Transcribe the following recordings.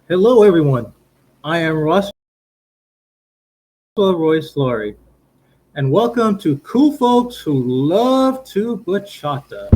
Hello, everyone. I am Roswell Royce Laurie, and welcome to Cool Folks Who Love to Bachata.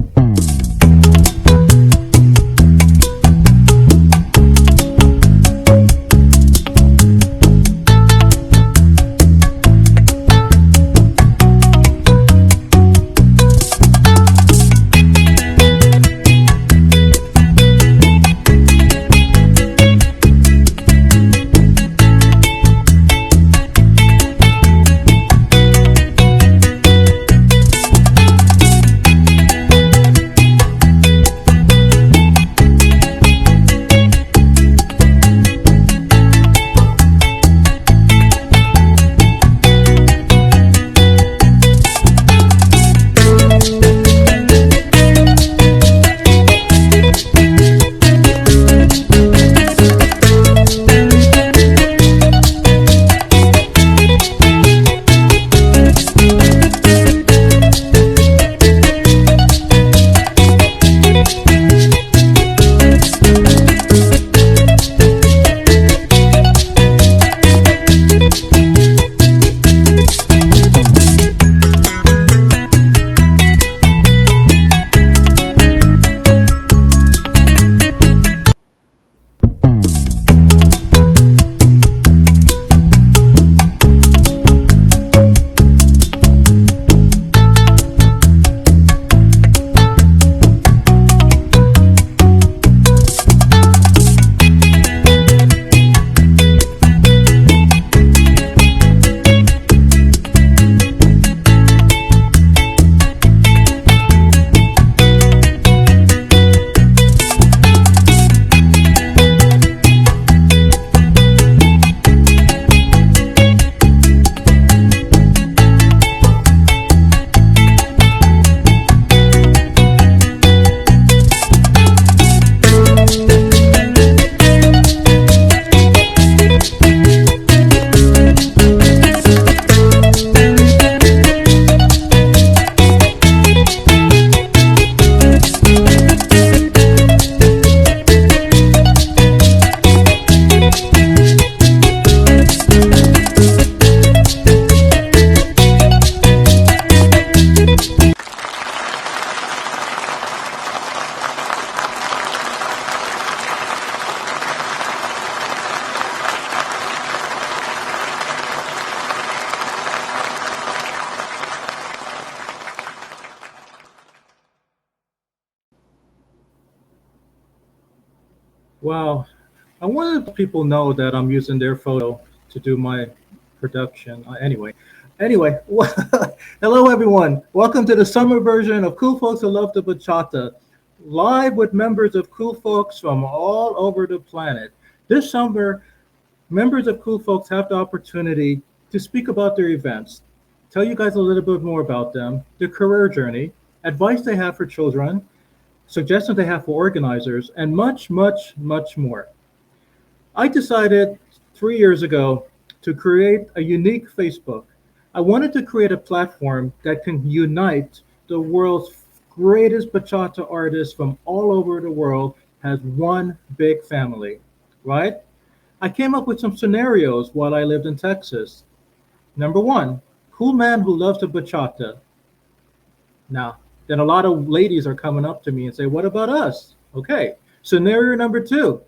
Wow, I wanted people know that I'm using their photo to do my production. Anyway, hello everyone. Welcome to the summer version of Cool Folks Who Love the Bachata, live with members of Cool Folks from all over the planet. This summer, members of Cool Folks have the opportunity to speak about their events, tell you guys a little bit more about them, their career journey, advice they have for children, suggestions they have for organizers, and much, much, much more. I decided 3 years ago to create a unique Facebook. I wanted to create a platform that can unite the world's greatest bachata artists from all over the world as one big family, right? I came up with some scenarios while I lived in Texas. Number one, cool man who loves the bachata. Now, then a lot of ladies are coming up to me and say, "What about us?" Okay. Scenario number two,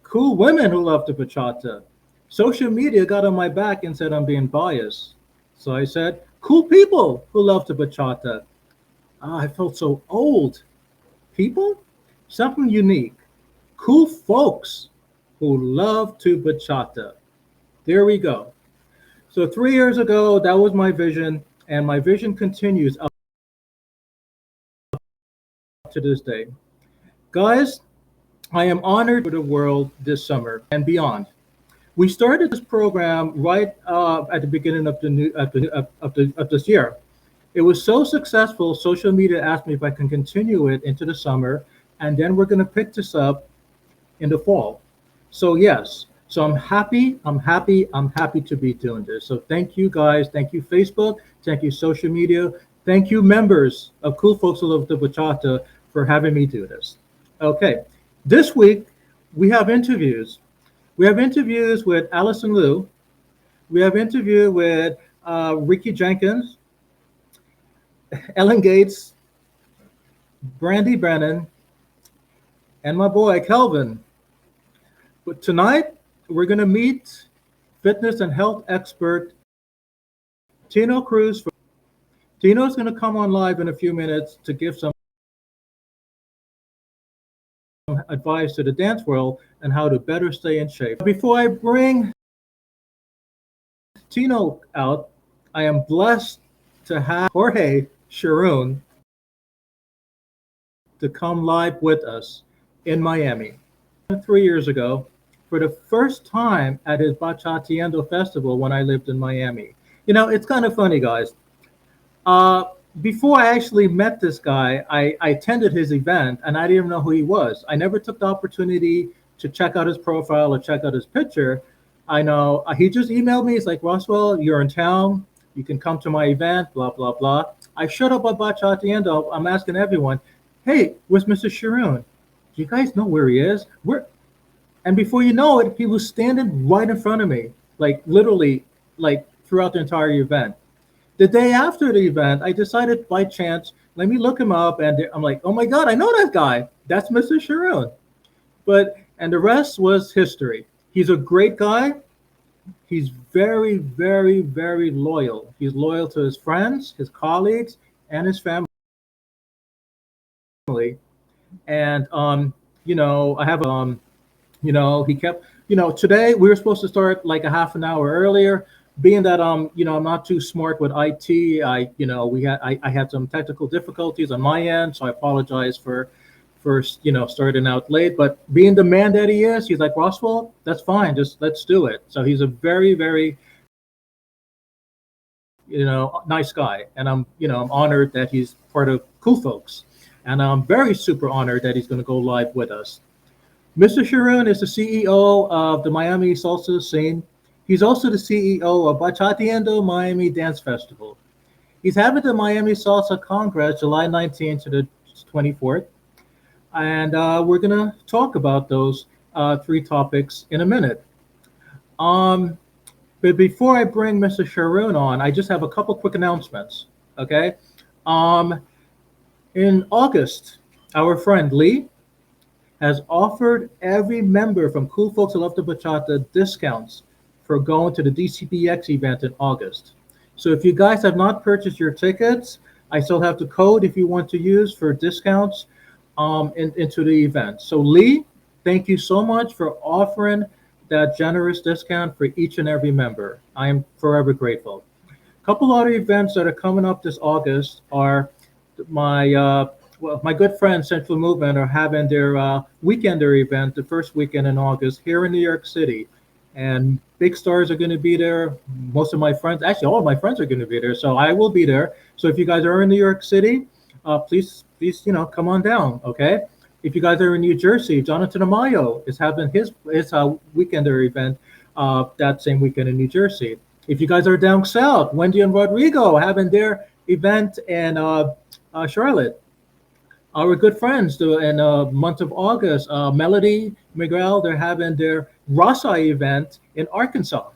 cool women who love the bachata. Social media got on my back and said I'm being biased. So I said, cool people who love the bachata. I felt so old. People? Something unique. Cool folks who love to bachata. There we go. So 3 years ago, that was my vision, and my vision continues up to this day. Guys, I am honored for the world this summer and beyond. We started this program right at the beginning of the new of this year. It was so successful. Social media asked me if I can continue it into the summer, and then we're going to pick this up in the fall. So yes, so I'm happy. I'm happy. I'm happy to be doing this. So thank you guys. Thank you Facebook. Thank you social media. Thank you members of Cool Folks Who Love the Bachata for having me do this. Okay, this week we have interviews. We have interviews with Allison Liu. We have interview with Ricky Jenkins, Ellen Gates, Brandy Brennan, and my boy Kelvin. But tonight, we're going to meet fitness and health expert Tino Cruz. Tino's going to come on live in a few minutes to give some advice to the dance world and how to better stay in shape. Before I bring Tino out, I am blessed to have Jorge Charun to come live with us in Miami. 3 years ago, for the first time at his Bachatiendo festival when I lived in Miami. You know, it's kind of funny, guys. Uh, Before I actually met this guy, I attended his event and I didn't even know who he was. I never took the opportunity to check out his profile or check out his picture. I know he just emailed me. He's like, Roswell, you're in town. You can come to my event, blah, blah, blah. I showed up at Bachatiendo. I'm asking everyone, hey, where's Mr. Sharoon? Do you guys know where he is? Where? And before you know it, he was standing right in front of me, like literally, like throughout the entire event. The day after the event, I decided by chance, let me look him up, and I'm like, oh my god, I know that guy. That's Mr. Sharon. But and the rest was history. He's a great guy. He's very, very, very loyal. He's loyal to his friends, his colleagues, and his family. And I have he kept, today we were supposed to start like a half an hour earlier. Being that I'm not too smart with IT, I had some technical difficulties on my end, so I apologize for first, starting out late. But being the man that he is, he's like, Roswell, that's fine, just let's do it. So he's a very, very, nice guy, and I'm honored that he's part of Cool Folks, and I'm very super honored that he's going to go live with us. Mr. Sharon is the CEO of the Miami Salsa scene. He's also the CEO of Bachatiendo Miami Dance Festival. He's having the Miami Salsa Congress July 19th to the 24th. And we're going to talk about those three topics in a minute. But before I bring Mr. Sharoon on, I just have a couple quick announcements. Okay. In August, our friend Lee has offered every member from Cool Folks Who Love the Bachata discounts for going to the DCBX event in August. So if you guys have not purchased your tickets, I still have the code if you want to use for discounts into the event. So Lee, thank you so much for offering that generous discount for each and every member. I am forever grateful. A couple other events that are coming up this August are my good friends Central Movement are having their weekender event the first weekend in August here in New York City. And big stars are going to be there. Most of my friends, actually all of my friends are going to be there. So I will be there. So if you guys are in New York City, please, come on down. Okay. If you guys are in New Jersey, Jonathan Amayo is having his weekender event that same weekend in New Jersey. If you guys are down south, Wendy and Rodrigo having their event in Charlotte. Our good friends in the month of August, Melody, Miguel, they're having their Rasa event in Arkansas.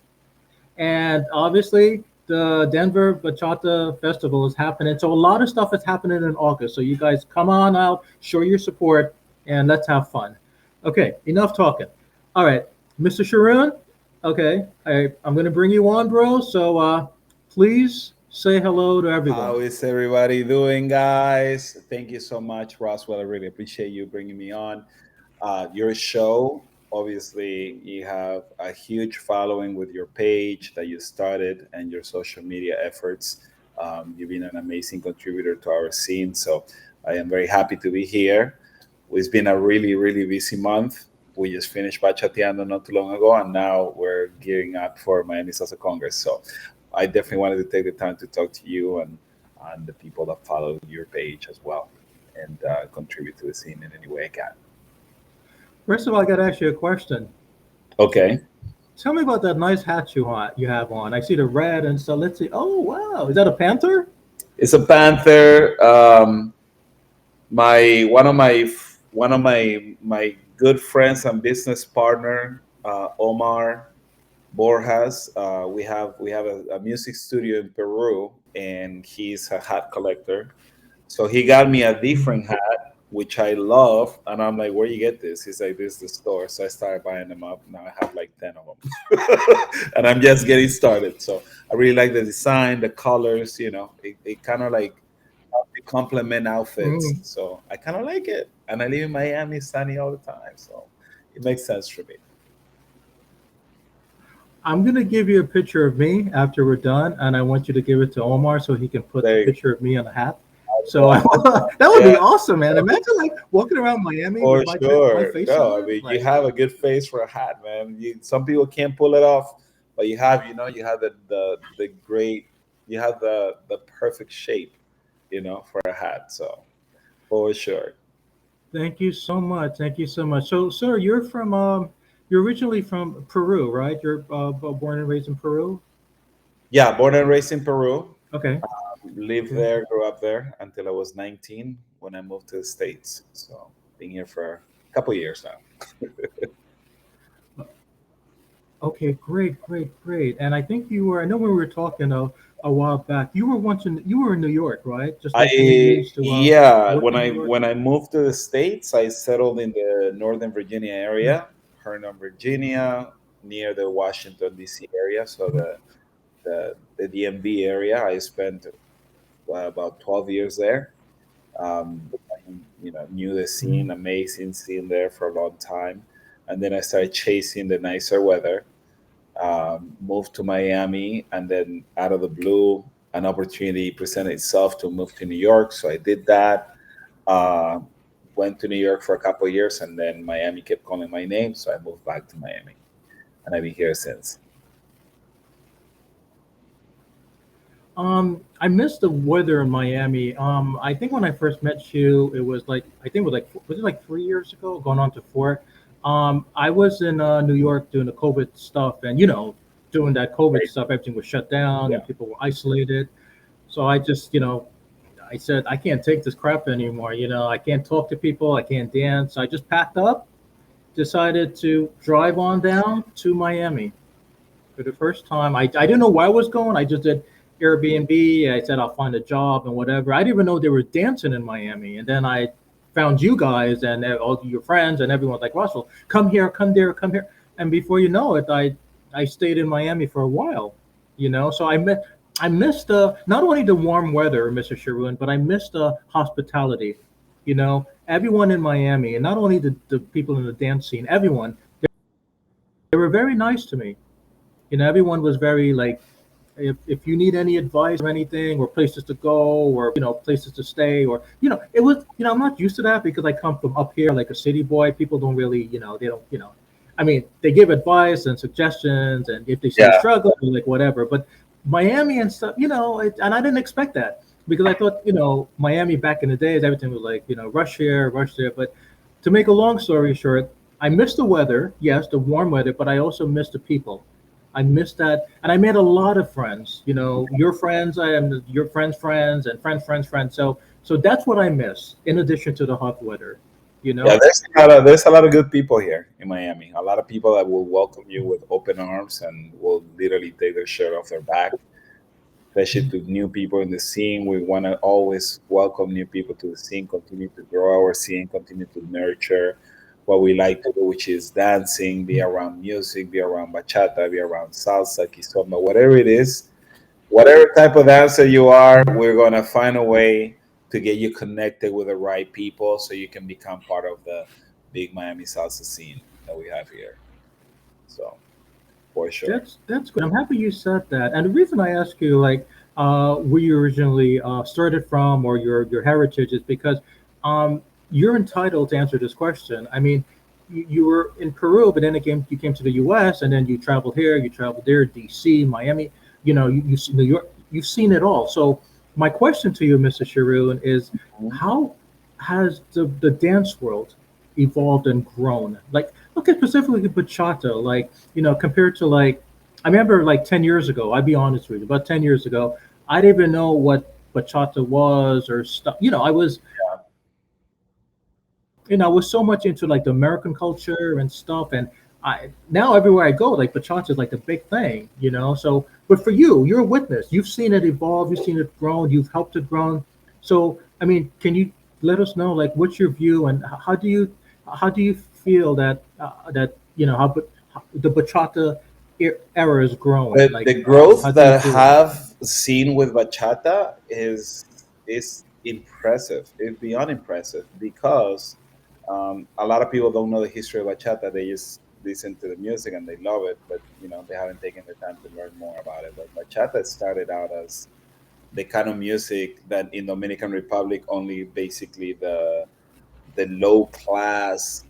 And obviously, the Denver Bachata Festival is happening. So a lot of stuff is happening in August. So you guys come on out, show your support, and let's have fun. Okay, enough talking. All right, Mr. Sharoon, okay, I'm going to bring you on, bro. So please say hello to everyone. How is everybody doing, guys? Thank you so much, Roswell. I really appreciate you bringing me on. Your show, obviously, you have a huge following with your page that you started and your social media efforts. You've been an amazing contributor to our scene. So I am very happy to be here. It's been a really, really busy month. We just finished Bachatiano not too long ago, and now we're gearing up for Miami Salsa Congress. So I definitely wanted to take the time to talk to you and the people that follow your page as well, and contribute to the scene in any way I can. First of all, I got to ask you a question. Okay. Tell me about that nice hat you have on. I see the red and so let's see. Oh wow, is that a panther? It's a panther. My one of my good friends and business partner, Omar Borjas. We have a music studio in Peru, and he's a hat collector. So he got me a Mhm. different hat, which I love, and I'm like, "Where you get this?" He's like, "This is the store." So I started buying them up. Now I have like 10 of them, and I'm just getting started. So I really like the design, the colors. It kind of like complement outfits. Mm. So I kind of like it, and I live in Miami, sunny all the time, so it makes sense for me. I'm gonna give you a picture of me after we're done, and I want you to give it to Omar so he can put the There you picture of me on the hat. So go. that would Yeah, be awesome, man. Imagine like walking around Miami for with my sure. face on No, I there. mean you Like, have a good face for a hat, man. Some people can't pull it off, but you have the great, you have the perfect shape, for a hat. So for sure. thank you so much. Thank you so much. So, sir, you're originally from Peru, right? You're born and raised in Peru. Yeah, born and raised in Peru. Okay. Lived Okay. there, grew up there until I was 19 when I moved to the States. So been here for a couple years now. Okay. Great. Great. Great. And I think you were. I know when we were talking a while back, you were in New York, right? Just like me, you I used to Yeah, work when in I New York. when I moved to the States, I settled in the Northern Virginia Mm. area, Herndon, Virginia, near the Washington D.C. area, so the DMV area. I spent about 12 years there. Knew the scene, Mhm. amazing scene there for a long time, and then I started chasing the nicer weather. Moved to Miami, and then out of the blue, an opportunity presented itself to move to New York. So I did that. Uh, Went to New York for a couple of years, and then Miami kept calling my name, so I moved back to Miami, and I've been here since. I missed the weather in Miami. I think when I first met you, it was like I think it was like was it like 3 years ago, going on to four. I was in New York doing the COVID stuff, and doing that COVID Great. stuff, everything was shut down Yeah, and people were isolated. So I just, I said I can't take this crap anymore. I can't talk to people, I can't dance. I just packed up, decided to drive on down to Miami for the first time. I didn't know where I was going. I just did Airbnb. I said I'll find a job and whatever. I didn't even know they were dancing in Miami. And then I found you guys and all your friends and everyone's like, Russell, come here, come there, come here. And before you know it, I stayed in Miami for a while. So I missed not only the warm weather, Mr. Sharoon, but I missed the hospitality. Everyone in Miami, and not only the people in the dance scene, everyone, they were very nice to me. Everyone was very like, if you need any advice or anything or places to go or places to stay or it was I'm not used to that because I come from up here like a city boy. People don't really they don't I mean they give advice and suggestions and if they see you yeah, struggle like whatever, but Miami and stuff and I didn't expect that because I thought Miami back in the days everything was like rush here, but to make a long story short, I missed the weather, yes, the warm weather, but I also missed the people. I missed that, and I made a lot of friends. Your friends, and your friends' friends, and friends' friends. So that's what I miss. In addition to the hot weather, you yeah. know. There's a lot of good people here in Miami. A lot of people that will welcome you with open arms and will literally take their shirt off their back, especially to new people in the scene. We want to always welcome new people to the scene, continue to grow our scene, continue to nurture what we like to do, which is dancing, be around music, be around bachata, be around salsa, kizomba, whatever it is, whatever type of dancer you are, we're going to find a way to get you connected with the right people so you can become part of the big Miami salsa scene that we have here. So, for sure. That's good. I'm happy you said that. And the reason I ask you, like, where you originally started from or your heritage is because um, you're entitled to answer this question. I mean, you were in Peru, but then again, you came to the U.S. and then you traveled here, you traveled there, D.C., Miami. New York. You've seen it all. So my question to you, Mr. Sharoon, is how has the dance world evolved and grown? Like, look at specifically bachata, like compared to like, I remember like 10 years ago, I'd be honest with you, about 10 years ago, I didn't even know what bachata was or stuff. I was so much into like the American culture and stuff. And I now everywhere I go, like bachata is like the big thing, you know. So, but for you, you're a witness. You've seen it evolve. You've seen it grow. You've helped it grow. So, I mean, can you let us know, like, what's your view and how do you feel that that how the bachata era is growing? The Like, how growth do you that I feel it? have seen with bachata is impressive. It's beyond impressive because a lot of people don't know the history of bachata. They just listen to the music and they love it, but they haven't taken the time to learn more about it. But bachata started out as the kind of music that in Dominican Republic only basically the low class,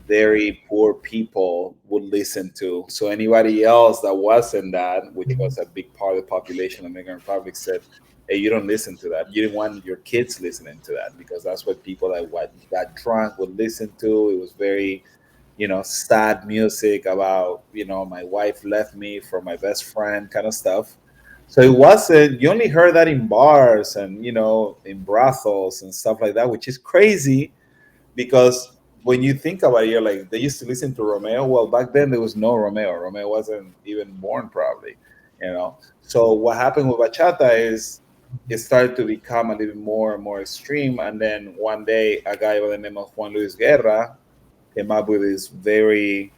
very poor people would listen to. So anybody else that wasn't that, which was a big part of the population of the Dominican Republic, said, "Hey, you don't listen to that. You didn't want your kids listening to that because that's what people that what got drunk would listen to. It was very, sad music about, my wife left me for my best friend kind of stuff." So it wasn't. You only heard that in bars and in brothels and stuff like that, which is crazy because when you think about it, you're like, they used to listen to Romeo. Well, back then there was no Romeo. Romeo wasn't even born, probably. So what happened with bachata is it started to become a little more and more extreme. And then one day, a guy by the name of Juan Luis Guerra came up with this very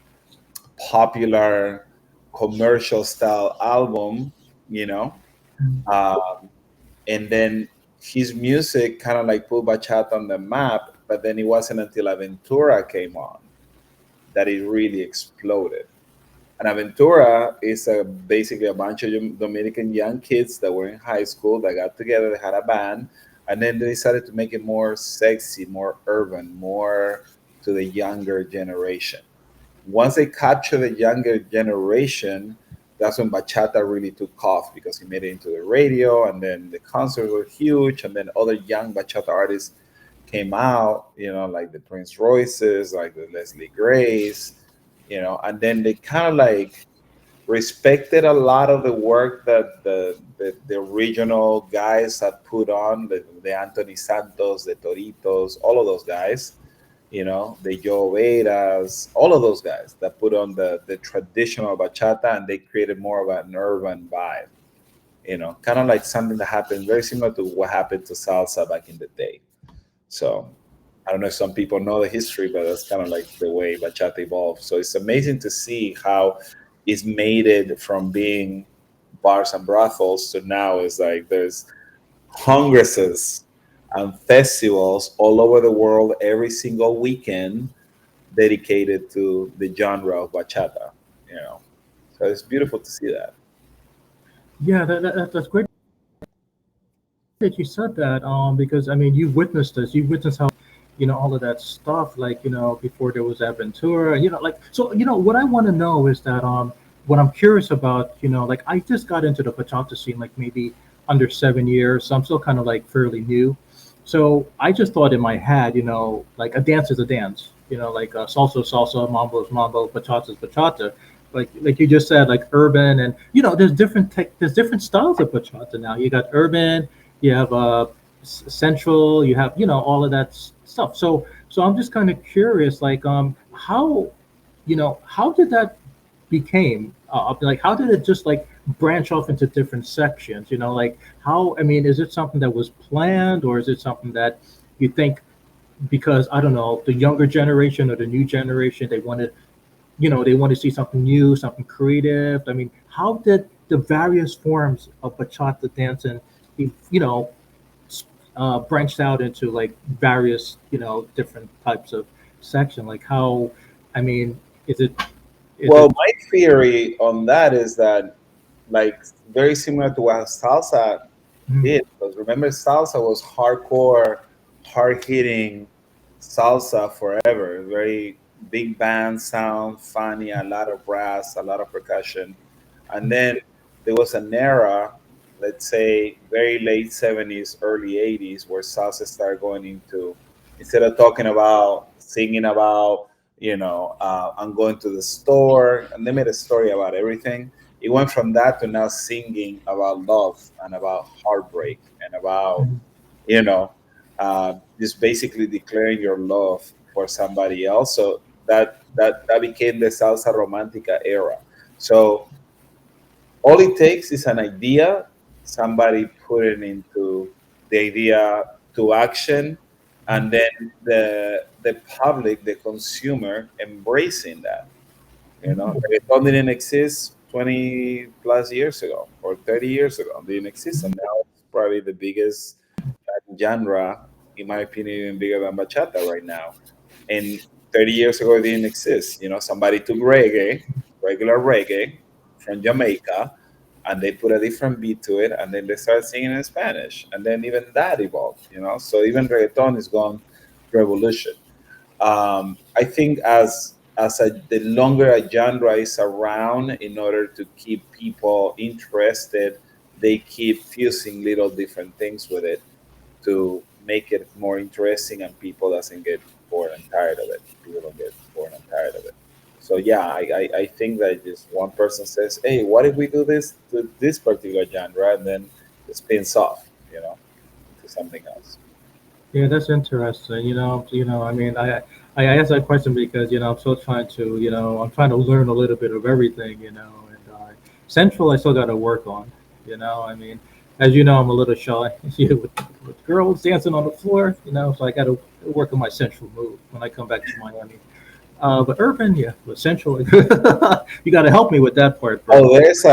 popular commercial style album, you know. Um, and then his music kind of like put bachata on the map. But then it wasn't until Aventura came on that it really exploded. And Aventura is basically a bunch of Dominican young kids that were in high school that got together, they had a band, and then they decided to make it more sexy, more urban, more to the younger generation. Once they captured the younger generation, that's when bachata really took off because he made it into the radio, and then the concerts were huge, and then other young bachata artists came out, like the Prince Royces, like the Leslie Grays, and then they kind of like respected a lot of the work that the original guys had put on, the Anthony Santos, the Toritos, all of those guys, the Joe Vedas, all of those guys that put on the traditional bachata, and they created more of an urban vibe, kind of like something that happened very similar to what happened to salsa back in the day. So I don't know if some people know the history, but that's kind of like the way bachata evolved. So it's amazing to see how it's made it from being bars and brothels to now is like there's congresses and festivals all over the world every single weekend dedicated to the genre of bachata. You know, so it's beautiful to see that. Yeah, that's great that you said that. Because I mean, you witnessed this. You witnessed how all of that stuff. Like before there was Aventura. Like so. What I want to know is that what I'm curious about. Like I just got into the bachata scene like maybe under 7 years, so I'm still kind of like fairly new. So I just thought in my head, like a dance is a dance. Like salsa is salsa, mambo is mambo, bachata is bachata. Like you just said, like urban and there's different styles of bachata now. You got urban, you have central, you have all of that stuff. So I'm just kind of curious, like how how did that became like how did it just like branch off into different sections? Like how I mean, is it something that was planned or is it something that you think because I don't know the younger generation or the new generation they want to see something new, something creative. I mean, how did the various forms of bachata dancing, you know, branched out into like various, different types of section? Like how, I mean, is it, is Well, it, my theory on that is that, like, very similar to what salsa mm, did. Because remember, salsa was hardcore, hard hitting salsa forever. Very big band sound, funny, a lot of brass, a lot of percussion. And then there was an era, let's say very late 70s, early 80s, where salsa started going into, instead of talking about, singing about, I'm going to the store, and they made a story about everything. It went from that to now singing about love and about heartbreak and about, mm, you know, just basically declaring your love for somebody else. So that became the salsa romantica era. So all it takes is an idea, somebody put it into the idea to action, and then the public, the consumer, embracing that. Reggaeton didn't exist 20 plus years ago or 30 years ago. It didn't exist, and now it's probably the biggest genre, in my opinion, even bigger than bachata right now. And 30 years ago, it didn't exist. Somebody took reggae, regular reggae from Jamaica, and they put a different beat to it, and then they started singing in Spanish, and then even that evolved. So even reggaeton is gone revolution. I think the longer a genre is around, in order to keep people interested, they keep fusing little different things with it to make it more interesting, and people doesn't get bored and tired of it. People don't get bored and tired of it. So yeah, I think that just one person says, "Hey, what if we do this to this particular genre?" and then it spins off, to something else. Yeah, that's interesting. I mean, I asked that question because I'm still trying to I'm trying to learn a little bit of everything. And Central I still got to work on. I mean, as you know, I'm a little shy with girls dancing on the floor. So I got to work on my Central move when I come back to Miami. But urban, yeah, but Central, you got to help me with that part, bro. Oh, there's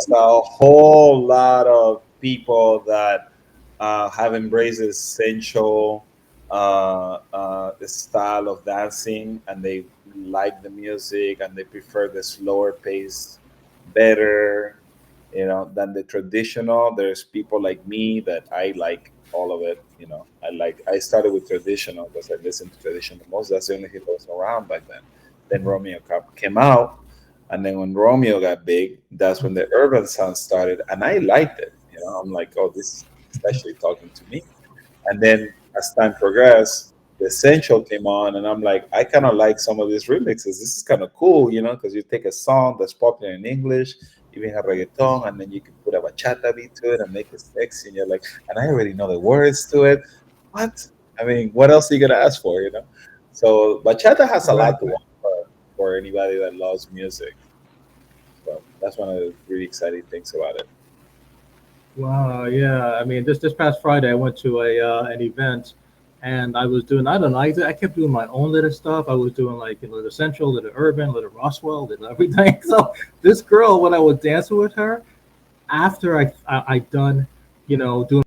a whole lot of people that have embraced the sensual the style of dancing, and they like the music, and they prefer the slower pace better, than the traditional. There's people like me that I like all of it. I started with traditional because I listened to traditional the most. That's the only hit that was around back then. Then Romeo came out, and then when Romeo got big, that's when the urban sound started, and I liked it. I'm like, oh, this is actually talking to me. And then as time progressed, the Essential came on, and I'm like, I kind of like some of these remixes. This is kind of cool, because you take a song that's popular in English, even have reggaeton, and then you can put a bachata beat to it and make it sexy. And you're like, and I already know the words to it. What? I mean, what else are you gonna ask for? So bachata has a Right. lot to offer for anybody that loves music. So that's one of the really exciting things about it. Wow, yeah. I mean, this past Friday, I went to an event, and I was doing. I don't know. I kept doing my own little stuff. I was doing like little Central, little Urban, little Roswell, little everything. So this girl, when I was dancing with her, after I done, doing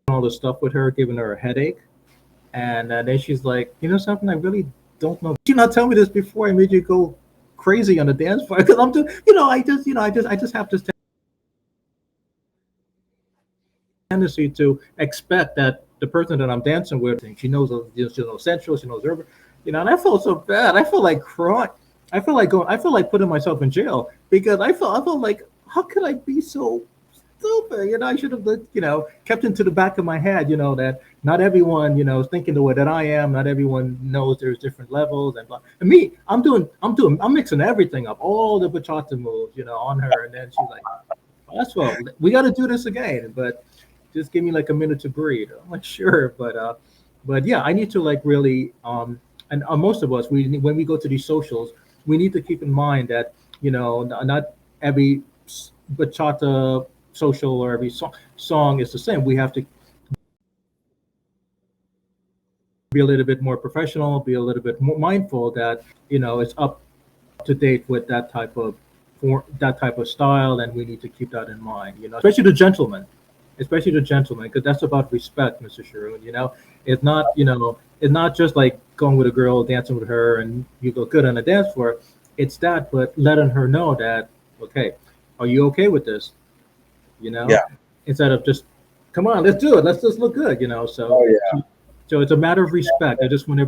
all the stuff with her, giving her a headache, and then she's like, something, I really don't know. Did you not tell me this before? I made you go crazy on the dance floor because I'm doing. I just have this tendency to expect that the person that I'm dancing with, she knows, she knows Central, she knows Urban, and I felt so bad. I feel like crying. I feel like going. I feel like putting myself in jail because I felt like, how could I be so stupid? I should have, kept into the back of my head, that not everyone, is thinking the way that I am. Not everyone knows there's different levels and blah. And me, I'm mixing everything up, all the bachata moves, on her, and then she's like, that's well, we got to do this again, but just give me like a minute to breathe. I'm like, sure, but yeah, I need to like really, and most of us, when we go to these socials, we need to keep in mind that not every bachata social or every song is the same. We have to be a little bit more professional, be a little bit more mindful that it's up to date with that type of that type of style, and we need to keep that in mind. Especially the gentleman, because that's about respect, Mr. Sharoon. It's not just like going with a girl, dancing with her, and you look good on the dance floor. It's that, but letting her know that, okay, are you okay with this? You know, Yeah. instead of just, come on, let's do it. Let's just look good. Oh So, yeah. so it's a matter of respect. I just want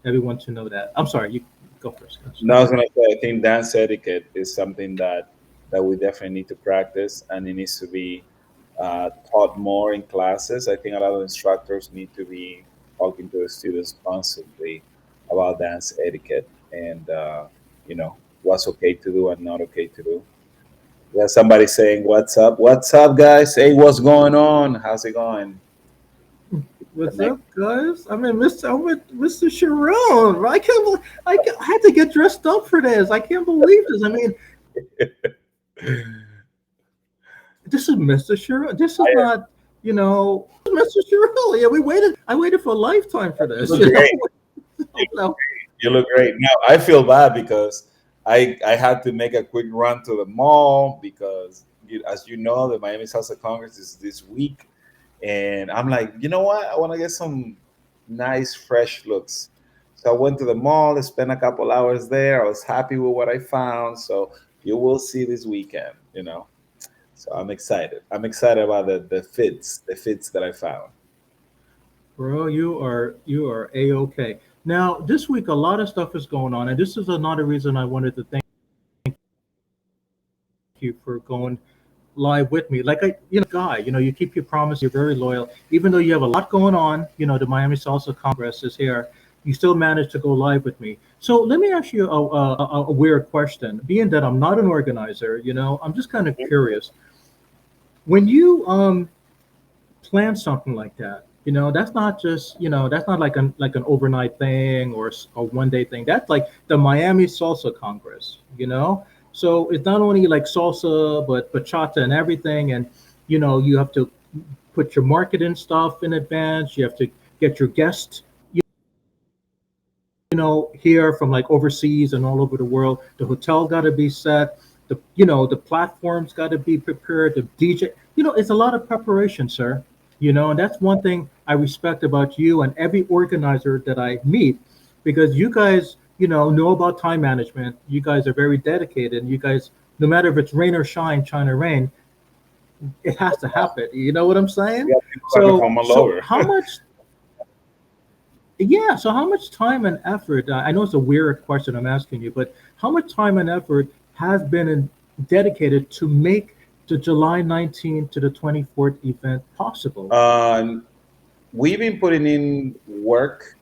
everyone to know that. I'm sorry, you go first, guys. No, I was gonna say, I think dance etiquette is something that we definitely need to practice, and it needs to be taught more in classes. I think a lot of instructors need to be talking to the students constantly about dance etiquette, and what's okay to do and not okay to do. There's somebody saying, "What's up? What's up, guys? Hey, what's going on? How's it going?" The What's up, next. guys? I'm with Mr. Sharon. I can't believe I had to get dressed up for this. I can't believe this. I mean, this is Mr. Sharon. This is not, Mr. Sharon. Yeah, we waited. I waited for a lifetime for You this. look great. You know. You look great. Now I feel bad because I had to make a quick run to the mall because as you know, the Miami Salsa Congress is this week, and I'm like, you know what? I want to get some nice fresh looks. So I went to the mall, spent a couple hours there. I was happy with what I found. So you will see this weekend, you know. So I'm excited. I'm excited about the fits that I found. Bro, you are a okay. Now this week a lot of stuff is going on, and this is another reason I wanted to thank you for going live with me. Like guy, you keep your promise. You're very loyal, even though you have a lot going on. The Miami Salsa Congress is here. You still manage to go live with me. So let me ask you a weird question. Being that I'm not an organizer, I'm just kind of curious. When you plan something like that, that's not just that's not like an overnight thing or a 1 day thing. That's like the Miami Salsa Congress. So it's not only like salsa but bachata and everything, and you have to put your marketing stuff in advance. You have to get your guests here from like overseas and all over the world. The hotel got to be set. The platforms got to be prepared. The DJ, it's a lot of preparation, sir. And that's one thing I respect about you and every organizer that I meet, because you guys, know about time management. You guys are very dedicated. And you guys, no matter if it's rain or shine, shine or rain, it has to happen. You know what I'm We saying? have people coming So, from all so over. how much yeah. So how much time and effort? I know it's a weird question I'm asking you, but how much time and effort has been dedicated to make the July 19th to the 24th event possible? Um, we've been putting in work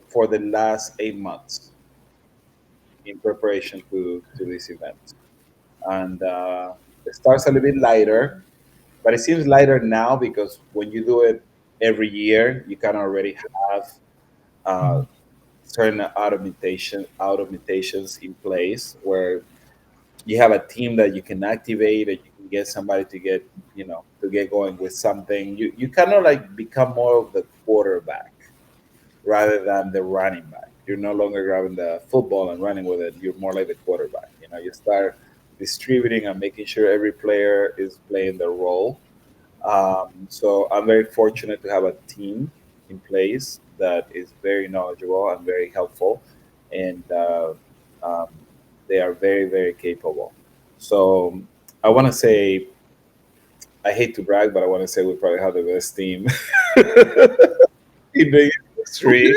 for the last 8 months in preparation to this event. And it starts a little bit lighter, but it seems lighter now because when you do it every year, you can already have uh, Mhm. certain automatations in place where you have a team that you can activate and you can get somebody to get to get going with something. You kind of like become more of the quarterback rather than the running back. You're no longer grabbing the football and running with it. You're more like the quarterback. You start distributing and making sure every player is playing their role. So I'm very fortunate to have a team in place that is very knowledgeable and very helpful, and um, they are very, very capable. So I want to say, I hate to brag, but I want to say we probably have the best team in the industry.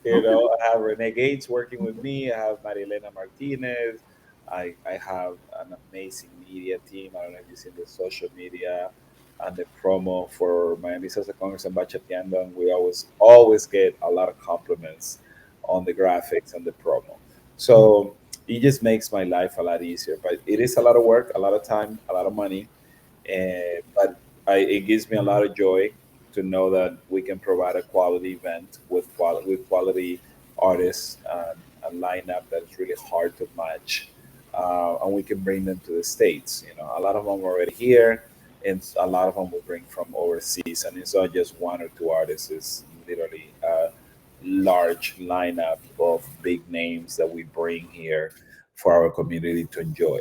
Okay. Okay. I have Renee Gates working with me. I have Marilena Martinez. I have an amazing media team. I don't know if you've seen the social media and the promo for Miami Salsa Congress and Bachateando. And we always get a lot of compliments on the graphics and the promo. So it just makes my life a lot easier. But it is a lot of work, a lot of time, a lot of money, but it gives me a lot of joy to know that we can provide a quality event with quality artists and a lineup that's really hard to match, and we can bring them to the states. A lot of them are already here, and a lot of them will bring from overseas, and it's not just one or two artists. It's literally a large lineup of big names that we bring here for our community to enjoy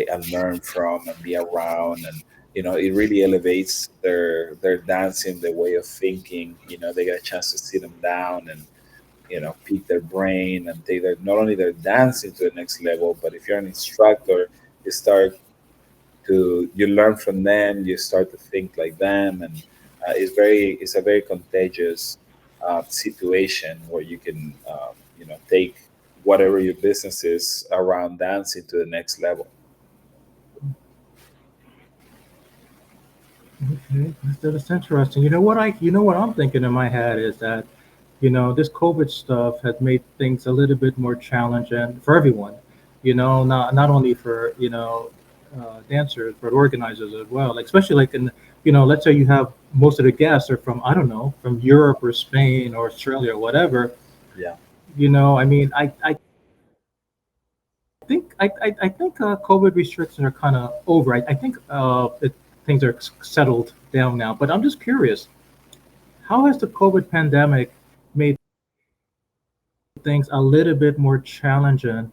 and learn from and be around. And it really elevates their dancing, their way of thinking. They get a chance to sit them down and pick their brain and take their not only their dancing to the next level, but if you're an instructor, you start you learn from them, you start to think like them. And it's a very contagious situation where you can take whatever your business is around dancing to the next level. Okay. That's interesting. You know what I'm thinking in my head is that this COVID stuff has made things a little bit more challenging for everyone. Not only for dancers, but organizers as well. Like especially like in let's say you have most of the guests are from I don't know from Europe or Spain or Australia or whatever. Yeah. I mean I think COVID restrictions are kind of over. I think things are settled down now. But I'm just curious, how has the COVID pandemic made things a little bit more challenging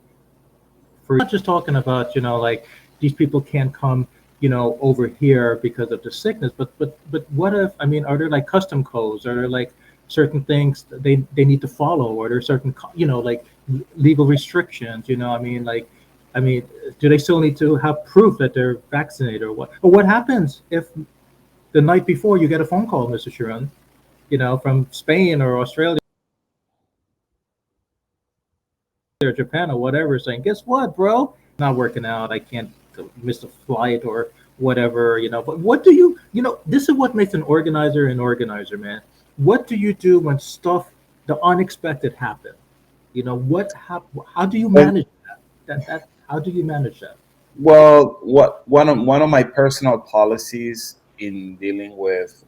for not just talking about like these people can't come over here because of the sickness, but what if I mean are there like custom codes, are there like certain things that they need to follow, or there certain like legal restrictions, I mean do they still need to have proof that they're vaccinated, or what happens if the night before you get a phone call, Mr. Sharon, from Spain or Australia or Japan or whatever, saying, "Guess what, bro? Not working out. I can't miss a flight or whatever." But what do you? This is what makes an organizer, man. What do you do when stuff, the unexpected, happen? What? How do you Well, manage that? How do you manage that? well, what one of my personal policies in dealing with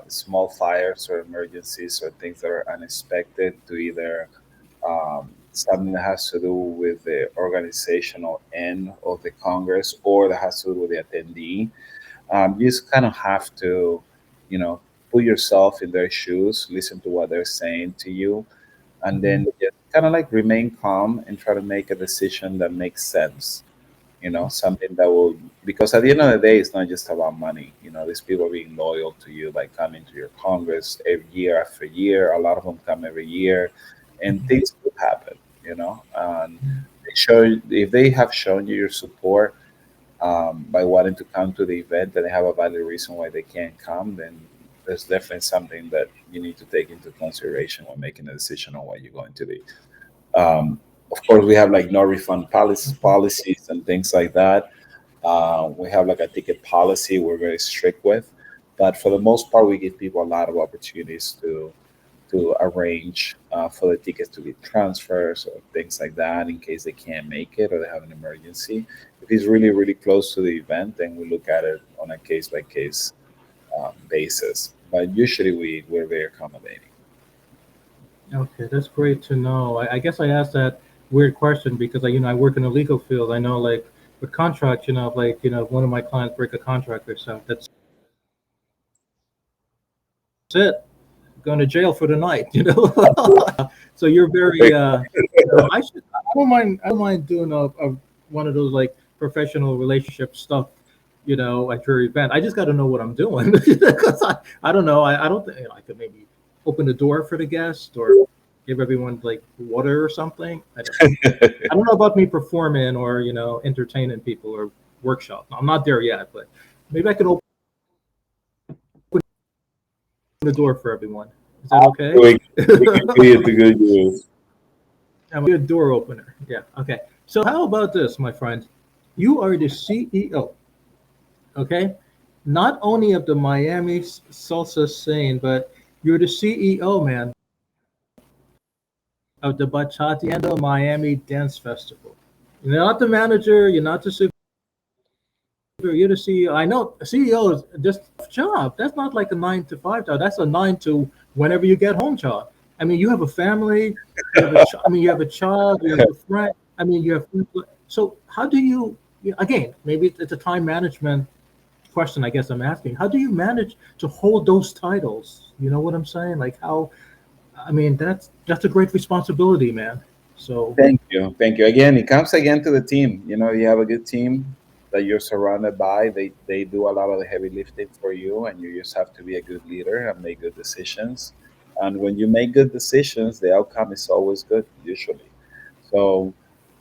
small fires or emergencies or things that are unexpected to either something that has to do with the organizational end of the Congress or that has to do with the attendee. You just kind of have to, you know, put yourself in their shoes, listen to what they're saying to you, and Mhm. then just kind of like remain calm and try to make a decision that makes sense. Something that will, because at the end of the day, it's not just about money. These people being loyal to you, like coming to your Congress every year after year. A lot of them come every year, and things will happen. And they show if they have shown you your support by wanting to come to the event and they have a valid reason why they can't come, then there's definitely something that you need to take into consideration when making a decision on what you're going to do. Of course, we have like no refund policies and things like that. We have like a ticket policy we're very strict with, but for the most part, we give people a lot of opportunities to arrange for the tickets to be transfers or things like that in case they can't make it or they have an emergency. If it's really, really close to the event, then we look at it on a case by case basis. But usually we're very accommodating. Okay, that's great to know. I guess I asked that weird question because I work in the legal field. I know like with contracts, like one of my clients break a contract or something. That's it. Going to jail for the night. So you're very I don't mind. I don't mind doing a one of those like professional relationship stuff. At your event. I just got to know what I'm doing because I don't know. I don't think I could maybe open the door for the guest or give everyone like water or something. I don't know about me performing or entertaining people or workshop. I'm not there yet, but maybe I could open the door for everyone. Is that okay? We can be it to good use. I'm a good door opener. Yeah. Okay. So how about this, my friend? You are the CEO. Okay. Not only of the Miami salsa scene, but you're the CEO, man, of the Bachatiendo Miami Dance Festival. You're not the manager. You're not the you're the CEO. I know CEO is just a job. That's not like a 9 to 5 job. That's a 9 to whenever you get home job. I mean, you have a family. You have a child. You have a friend. You have. So how do you? Again, maybe it's a time management question. I guess I'm asking. How do you manage to hold those titles? You know what I'm saying? Like how? That's a great responsibility, man. So Thank you. Thank you. Again, it comes again to the team. You have a good team that you're surrounded by. They do a lot of the heavy lifting for you, and you just have to be a good leader and make good decisions. And when you make good decisions, the outcome is always good, usually. So,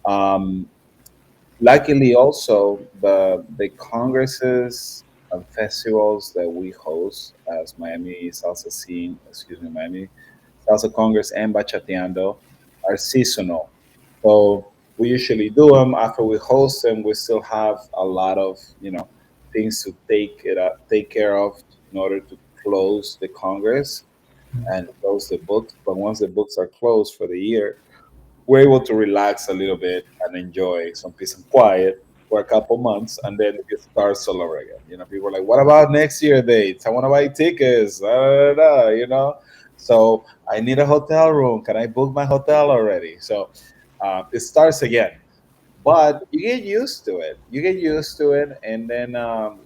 um, luckily, also the congresses and festivals that we host as Miami Salsa Scene, excuse me, Miami Salsa Congress and Bachateando are seasonal. So we usually do them after we host them. We still have a lot of things to take care of in order to close the Congress and close the books. But once the books are closed for the year, we're able to relax a little bit and enjoy some peace and quiet for a couple months, and then it starts all over again. People are like, "What about next year dates? I want to buy tickets." So I need a hotel room. Can I book my hotel already? So it starts again, but you get used to it. You get used to it, and then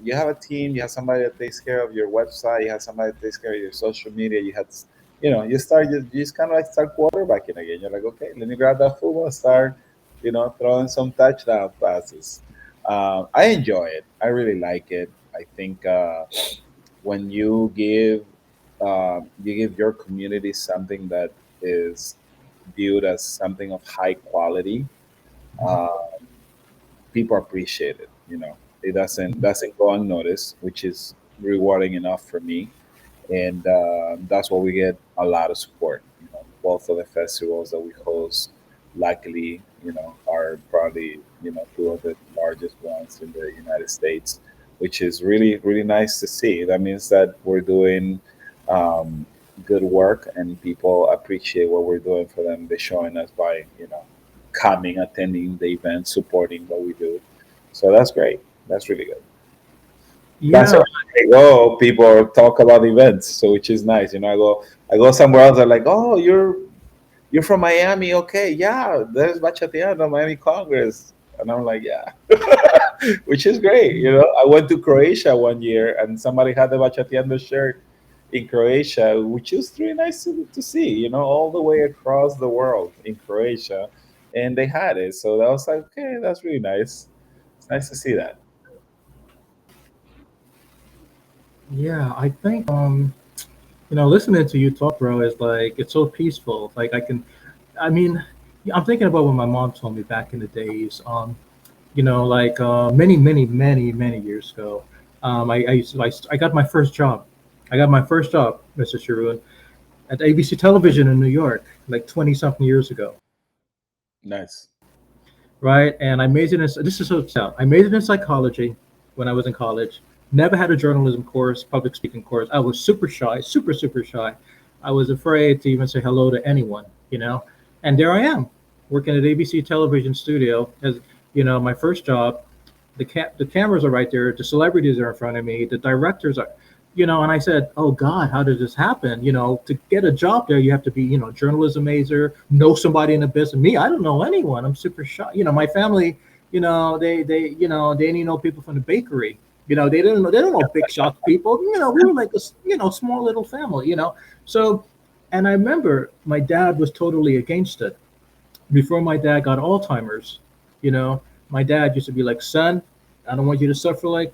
you have a team. You have somebody that takes care of your website. You have somebody that takes care of your social media. You start. You just kind of like start quarterbacking again. You're like, okay, let me grab that football, and start, throwing some touchdown passes. I enjoy it. I really like it. I think when you give your community something that is viewed as something of high quality, uh, people appreciate it. It doesn't go unnoticed, which is rewarding enough for me, and that's why we get a lot of support. Both of the festivals that we host, luckily, are probably two of the largest ones in the United States, which is really really nice to see. That means that we're doing um, good work, and people appreciate what we're doing for them. They're showing us by coming, attending the event, supporting what we do. So that's great. That's really good. That's Yeah, where I go. People talk about events, so which is nice. I go somewhere else. They're like, "Oh, you're from Miami, okay? Yeah, there's Bachatiano, Miami Congress," and I'm like, "Yeah," which is great. I went to Croatia one year, and somebody had the Bachatiano shirt in Croatia, which is really nice to see. All the way across the world in Croatia, and they had it. So that was like, okay, that's really nice. It's nice to see that. yeah. I think listening to you talk, bro, is like it's so peaceful. Like I mean, I'm thinking about what my mom told me back in the days. Like many, many, many, many years ago. I used to, I got my first job. I got my first job, Mr. Charun, at ABC Television in New York, like 20 something years ago, Nice. right? And I majored in this is so sad. I majored in psychology when I was in college. Never had a journalism course, public speaking course. I was super shy, super super shy. I was afraid to even say hello to anyone. And there I am, working at ABC Television studio as my first job. The cameras are right there, the celebrities are in front of me, the directors are. And I said, oh God, how did this happen? To get a job there, you have to be journalism major, know somebody in the business. Me, I don't know anyone. I'm super shy. My family, they didn't know people from the bakery. They don't know big shot people. We were like a small little family. So, and I remember my dad was totally against it. Before my dad got Alzheimer's, you know, my dad used to be like, "Son, I don't want you to suffer like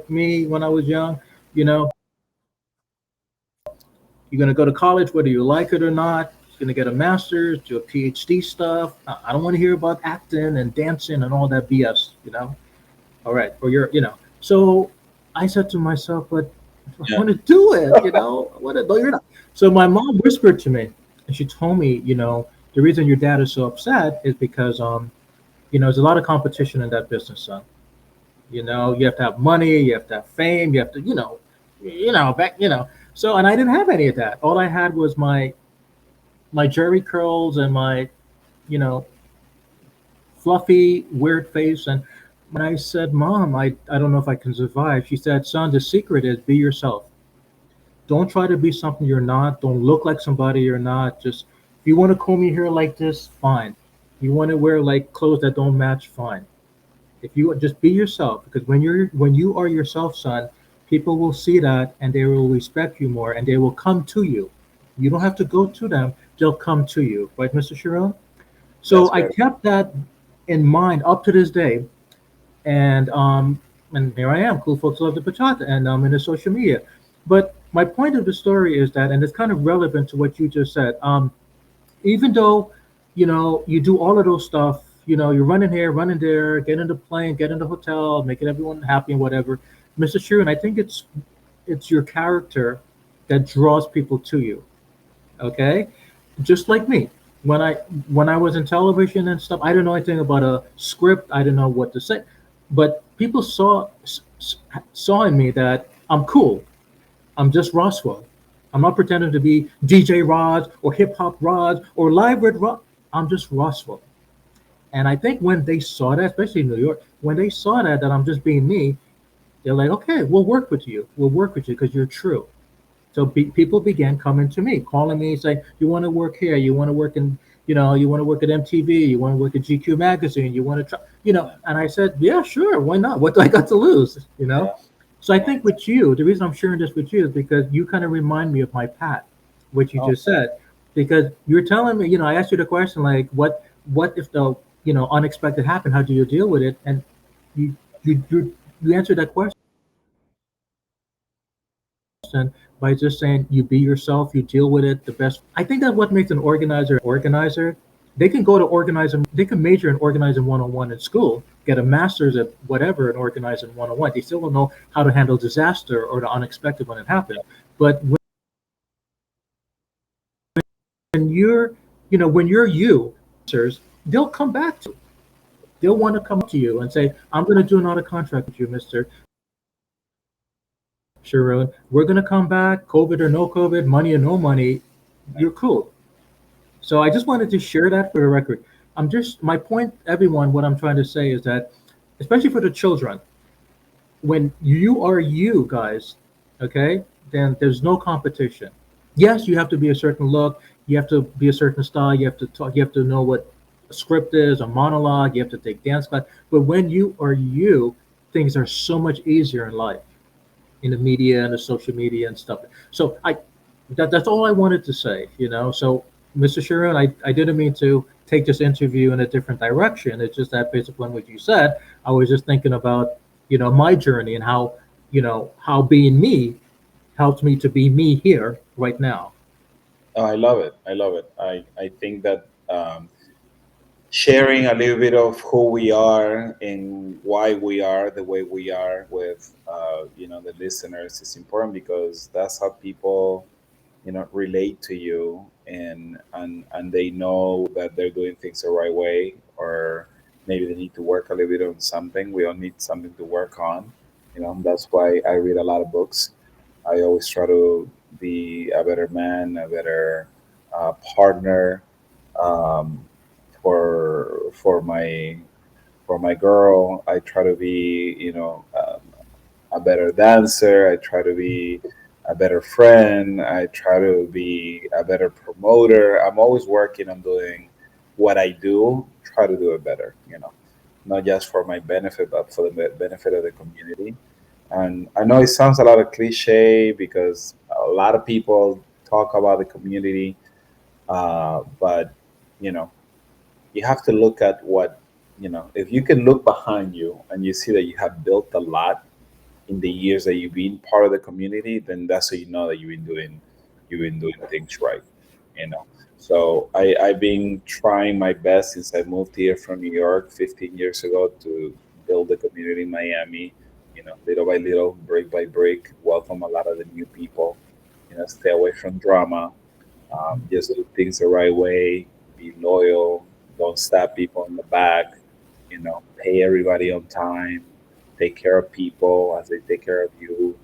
me when I was young. You know, you're gonna go to college whether you like it or not. You're gonna get a master's, do a PhD stuff. I don't want to hear about acting and dancing and all that BS. All right, or you're. So I said to myself, but I Yeah. want to do it. I want to. No, you're not. So my mom whispered to me, and she told me, the reason your dad is so upset is because there's a lot of competition in that business, son. You have to have money, you have to have fame, you have to, So, and I didn't have any of that. All I had was my jerry curls and my, you know, fluffy, weird face. And when I said, Mom, I don't know if I can survive, she said, Son, the secret is be yourself. Don't try to be something you're not. Don't look like somebody you're not. Just if you want to comb your hair like this, fine. You want to wear like clothes that don't match, fine. If you just be yourself, because when you are yourself, son, people will see that and they will respect you more and they will come to you. You don't have to go to them; they'll come to you, right, Mr. Sharon? That's So I very kept that in mind up to this day, and here I am. Cool folks love the bachata, and I'm in the social media. But my point of the story is that, and it's kind of relevant to what you just said. Even though you do all of those stuff, you're running here, running there, getting the plane, getting the hotel, making everyone happy and whatever, Mr. Sheeran, I think it's your character that draws people to you. Okay, just like me. When I was in television and stuff, I didn't know anything about a script. I didn't know what to say, but people saw in me that I'm cool. I'm just Roswell. I'm not pretending to be DJ Rod or hip hop Rod or live with Rod. I'm just Roswell. And I think when they saw that, especially in New York, when they saw that I'm just being me, they're like, okay, we'll work with you. We'll work with you because you're true. So people began coming to me, calling me, saying, "You want to work here? You want to work in, you want to work at MTV? You want to work at GQ magazine? You want to try, Yeah, And I said, "Yeah, sure. Why not? What do I got to lose? You know?" yeah, So I yeah. think with you, the reason I'm sharing this with you is because you kind of remind me of my path, what you Oh, just said, because you're telling me, I asked you the question like, what if the, unexpected happened? How do you deal with it? And you, you answered that question by just saying you be yourself, you deal with it the best. I think that what makes an organizer. They can go to organizing, they can major in organizing 101 in school, get a master's at whatever in organizing 101. They still don't know how to handle disaster or the unexpected when it happens. But when you're, when you're you, they'll come back to you. They'll want to come up to you and say, I'm going to do another contract with you, Mr. Charun. We're going to come back, COVID or no COVID, money or no money. You're cool. So I just wanted to share that for the record. My point, everyone, what I'm trying to say is that, especially for the children, when you are you guys, okay, then there's no competition. Yes, you have to be a certain look, you have to be a certain style, you have to talk, you have to know what a script is, a monologue, you have to take dance class. But when you are you, things are so much easier in life, in the media and the social media and stuff. So that's all I wanted to say, So, Mr. Sharon, I didn't mean to take this interview in a different direction. It's just that based upon what you said, I was just thinking about, my journey and how, how being me helped me to be me here right now. Oh, I love it. I love it. I think that sharing a little bit of who we are and why we are the way we are with the listeners is important because that's how people relate to you and they know that they're doing things the right way, or maybe they need to work a little bit on something. We all need something to work on. That's why I read a lot of books. I always try to be a better man, a better partner, um, for my girl. I try to be a better dancer. I try to be a better friend. I try to be a better promoter. I'm always working on doing what I do, try to do it better, not just for my benefit, but for the benefit of the community. And I know it sounds a lot of cliche because a lot of people talk about the community, but you know, you have to look at if you can look behind you and you see that you have built a lot in the years that you've been part of the community, then that's how you know that you've been doing things right. You know. So I've been trying my best since I moved here from New York 15 years ago to build the community in Miami. Little by little, brick by brick, welcome a lot of the new people. Stay away from drama. Just do things the right way. Be loyal. Don't stab people in the back. Pay everybody on time. Take care of people as they take care of you.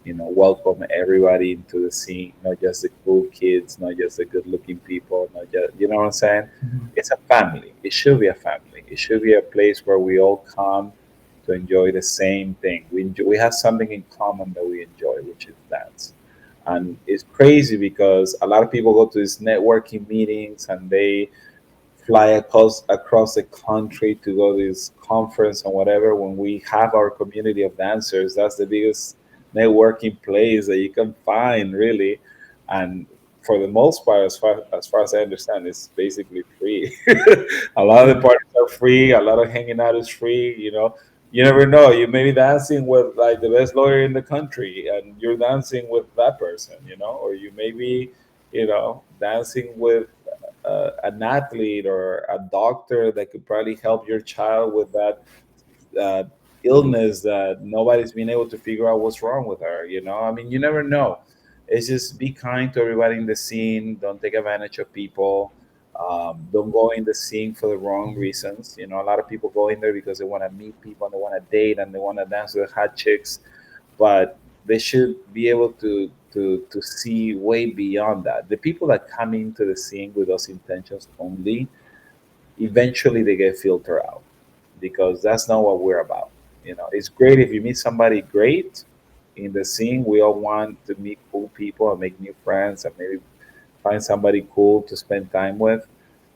Welcome everybody into the scene, not just the cool kids, not just the good-looking people, not just what I'm saying. Mhm. It's a family. It should be a family. It should be a place where we all come to enjoy the same thing. We have something in common that we enjoy, which is dance. And it's crazy because a lot of people go to these networking meetings and they fly across the country to go to this conference and whatever. When we have our community of dancers, that's the biggest networking place that you can find, really. And for the most part, as far as I understand, it's basically free. A lot of the Yeah. parties are free. A lot of hanging out is free. You never know. You may be dancing with like the best lawyer in the country, and you're dancing with that person. Or you may be, dancing with an athlete or a doctor that could probably help your child with that uh, illness that nobody's been able to figure out what's wrong with her. I mean, you never know. It's just be kind to everybody in the scene. Don't take advantage of people. Don't go in the scene for the wrong reasons. A lot of people go in there because they want to meet people and they want to date and they want to dance with hot chicks, but they should be able to see way beyond that. The people that come into the scene with those intentions only, eventually they get filtered out because that's not what we're about. It's great if you meet somebody great in the scene. We all want to meet cool people and make new friends and maybe find somebody cool to spend time with.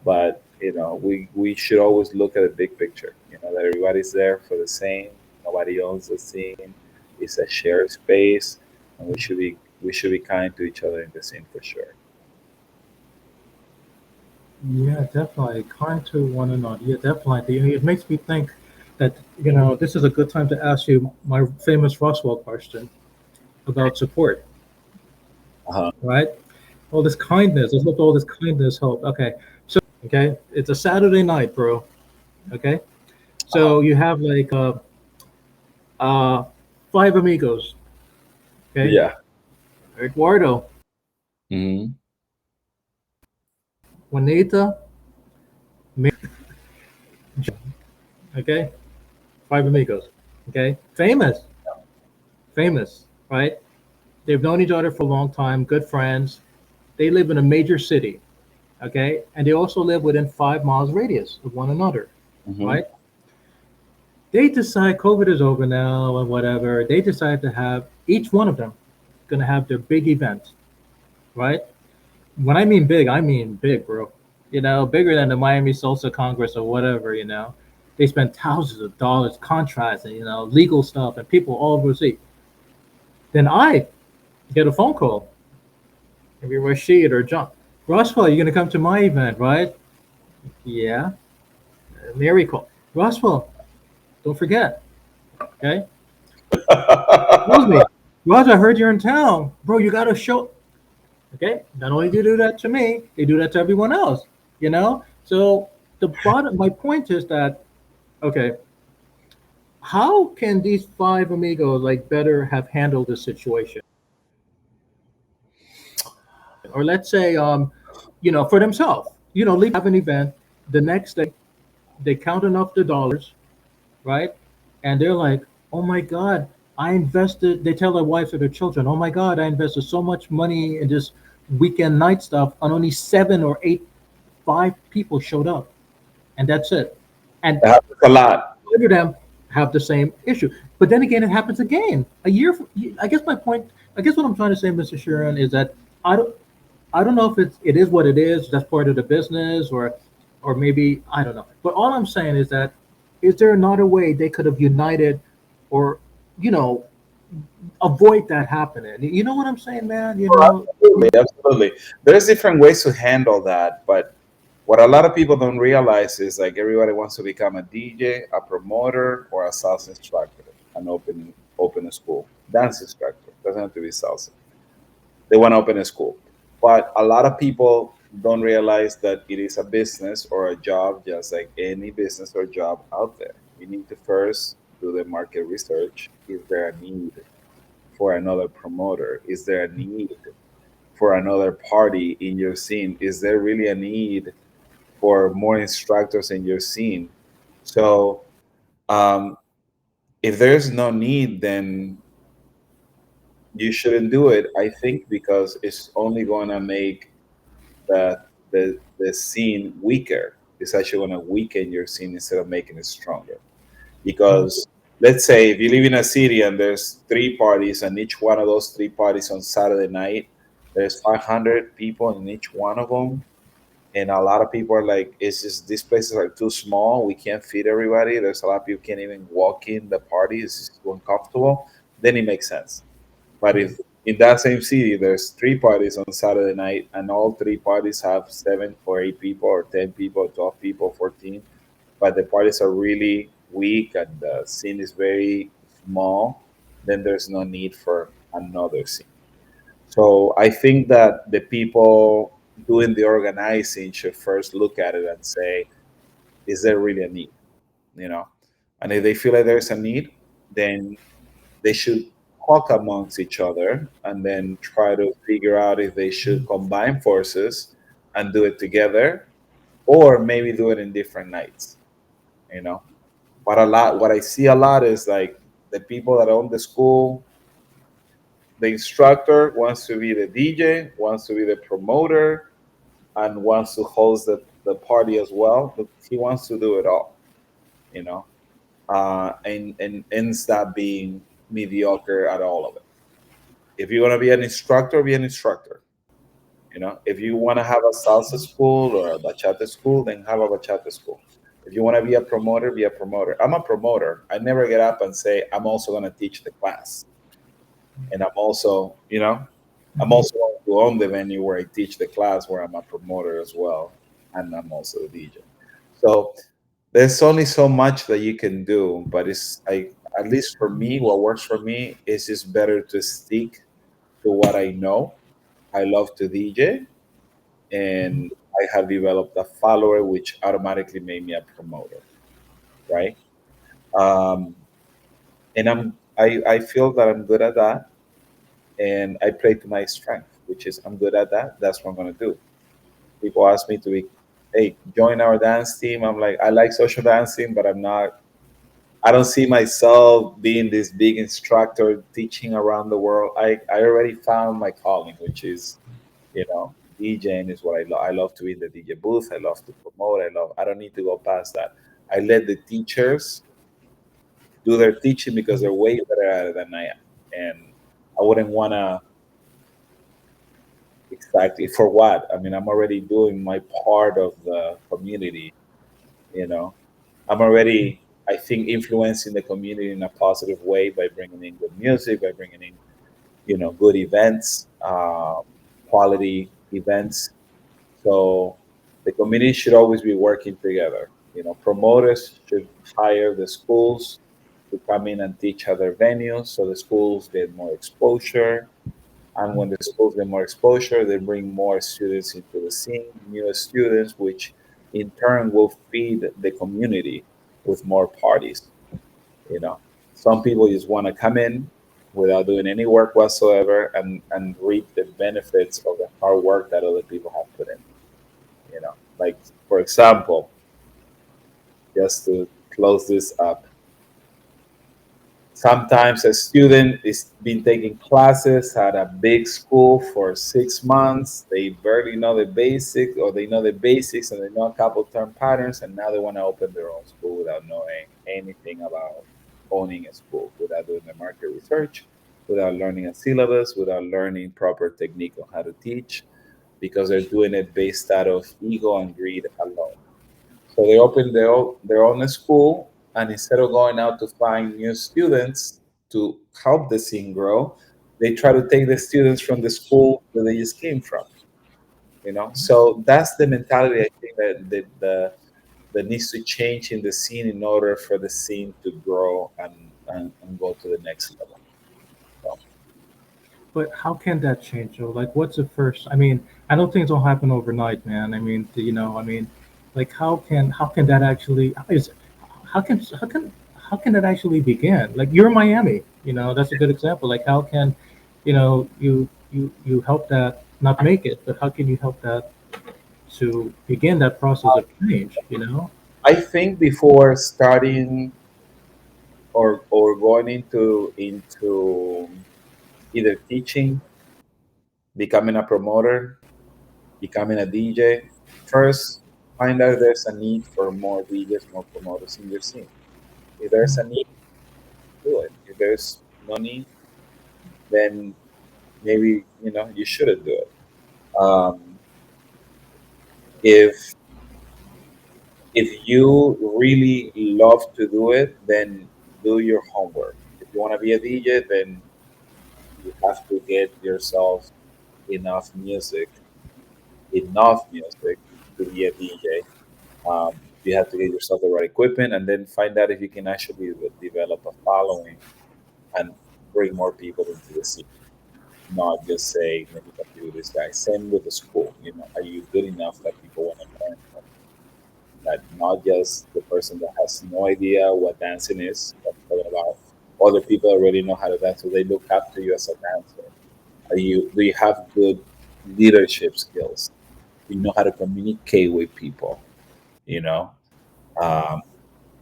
But we should always look at the big picture. That everybody's there for the same. Nobody owns the scene. It's a shared space, and we should be kind to each other in the scene for sure. Yeah, definitely. Kind to one another. Yeah, definitely. It makes me think that, this is a good time to ask you my famous Roswell question about support, Uh-huh. right? All this kindness. Let's look at all this kindness, hope. Okay. So, okay, it's a Saturday night, bro. Okay. Uh-huh. So you have like uh, five amigos. Okay. Yeah. Eduardo, Hmm. Juanita, me. Okay. Five amigos. Okay. Famous, right? They've known each other for a long time, good friends. They live in a major city, okay? And they also live within 5 miles radius of one another, Hmm. right? They decide COVID is over now and whatever. They decide to have each one of them gonna have their big event, right? When I mean big, bro. Bigger than the Miami Salsa Congress or whatever, They spend thousands of dollars contracts and legal stuff and people all overseas. Then I get a phone call, maybe Rashid or John. Roswell, you're gonna come to my event, right? Yeah. Mary call. Roswell, don't forget. Okay. Excuse me. Ross, I heard you're in town. Bro, you gotta show. Okay. Not only do you do that to me, they do that to everyone else. So my point is that, okay, how can these five amigos like better have handled this situation? Or let's say, for themselves, leave have an event the next day, they count enough the dollars, right? And they're like, oh my God, I invested. They tell their wives or their children, oh my God, I invested so much money in this weekend night stuff, and only seven or eight, five people showed up, and that's it. And It happens a lot. five of them have the same issue. But then again, it happens again a year. I guess my point. I guess what I'm trying to say, Mr. Sharon, is that I don't. I don't know if it is what it is. That's part of the business, or maybe I don't know. But all I'm saying is that is there another way they could have united, or you know, avoid that happening? You know what I'm saying, man? Absolutely, absolutely. There's different ways to handle that, but what a lot of people don't realize is like everybody wants to become a DJ, a promoter, or a salsa instructor, an open a school, dance instructor. Doesn't have to be salsa. They want to open a school, but a lot of people don't realize that it is a business or a job, just like any business or job out there. You need to first do the market research. Is there a need for another promoter? Is there a need for another party in your scene? Is there really a need for more instructors in your scene? So, um, if there's no need, then you shouldn't do it. I think because it's only going to make the scene weaker. It's actually going to weaken your scene instead of making it stronger. Because let's say if you live in a city and there's three parties, and each one of those three parties on Saturday night, there's 500 people in each one of them, and a lot of people are like, it's just these places are too small, we can't feed everybody, there's a lot of people can't even walk in the party, it's just too uncomfortable, then it makes sense. But Yeah. if in that same city there's three parties on Saturday night and all three parties have 7 or 8 people or 10 people, 12 people, 14, but the parties are really weak and the scene is very small, then there's no need for another scene. So I think that the people doing the organizing should first look at it and say, is there really a need? You know, and if they feel like there's a need, then they should talk amongst each other and then try to figure out if they should combine forces and do it together, or maybe do it in different nights. You know, what I see a lot is like the people that own the school, the instructor wants to be the DJ, wants to be the promoter, and wants to host the party as well, but he wants to do it all, you know, and ends up being mediocre at all of it. If you want to be an instructor, be an instructor. You know, if you want to have a salsa school or a bachata school, then have a bachata school. If you want to be a promoter, be a promoter. I'm a promoter. I never get up and say I'm also going to teach the class, and I'm also, I'm Mhm. also going to own the venue where I teach the class, where I'm a promoter as well, and I'm also a DJ. So there's only so much that you can do, but it's like, at least for me, what works for me is just better to stick to what I know. I love to DJ, and I have developed a follower, which automatically made me a promoter, right? Um, and I feel that I'm good at that, and I play to my strength, which is I'm good at that. That's what I'm gonna do. People ask me to be, hey, join our dance team. I'm like, I like social dancing, but I'm not. I don't see myself being this big instructor teaching around the world. I already found my calling, which is, DJing is what I love. I love to be in the DJ booth. I love to promote. I don't need to go past that. I let the teachers do their teaching because they're way better at it than I am. And I wouldn't want to, exactly for what? I mean, I'm already doing my part of the community, you know. I'm already, I think, influencing the community in a positive way by bringing in good music, by bringing in, good events, quality events. So the community should always be working together. Promoters should hire the schools to come in and teach other venues so the schools get more exposure. And when the schools get more exposure, they bring more students into the scene, new students, which in turn will feed the community with more parties. You know, some people just want to come in without doing any work whatsoever and reap the benefits of the hard work that other people have put in. Like, for example, just to close this up, sometimes a student is been taking classes at a big school for 6 months. They barely know the basics, or they know the basics and they know a couple term patterns, and now they want to open their own school without knowing anything about owning a school, without doing the market research, without learning a syllabus, without learning proper technique on how to teach, because they're doing it based out of ego and greed alone. So they opened their own school, and instead of going out to find new students to help the scene grow, they try to take the students from the school that they just came from. So that's the mentality, I think, that needs to change in the scene in order for the scene to grow and go to the next level. So, But how can that change? Though? Like, what's the first? I mean, I don't think it'll happen overnight, man. I mean, I mean, like, how can that actually how can that actually begin? Like, you're in Miami, that's a good example. Like, how can, you help that not make it, but how can you help that to begin that process of change? I think before starting or going into either teaching, becoming a promoter, becoming a DJ, first find out if there's a need for more DJs, more promoters in your scene. If there's a need, do it. If there's no need, then maybe you shouldn't do it. Um, if you really love to do it, then do your homework. If you want to be a DJ, then you have to get yourself enough music, enough music, to be a DJ. You have to get yourself the right equipment, and then find out if you can actually develop a following and bring more people into the scene. Not just say, let me compete with this guy. Same with the school. Are you good enough that people want to learn from you? That not just the person that has no idea what dancing is, but talking about other people already know how to dance, so they look up to you as a dancer. Do you have good leadership skills? Do you know how to communicate with people? You know, um,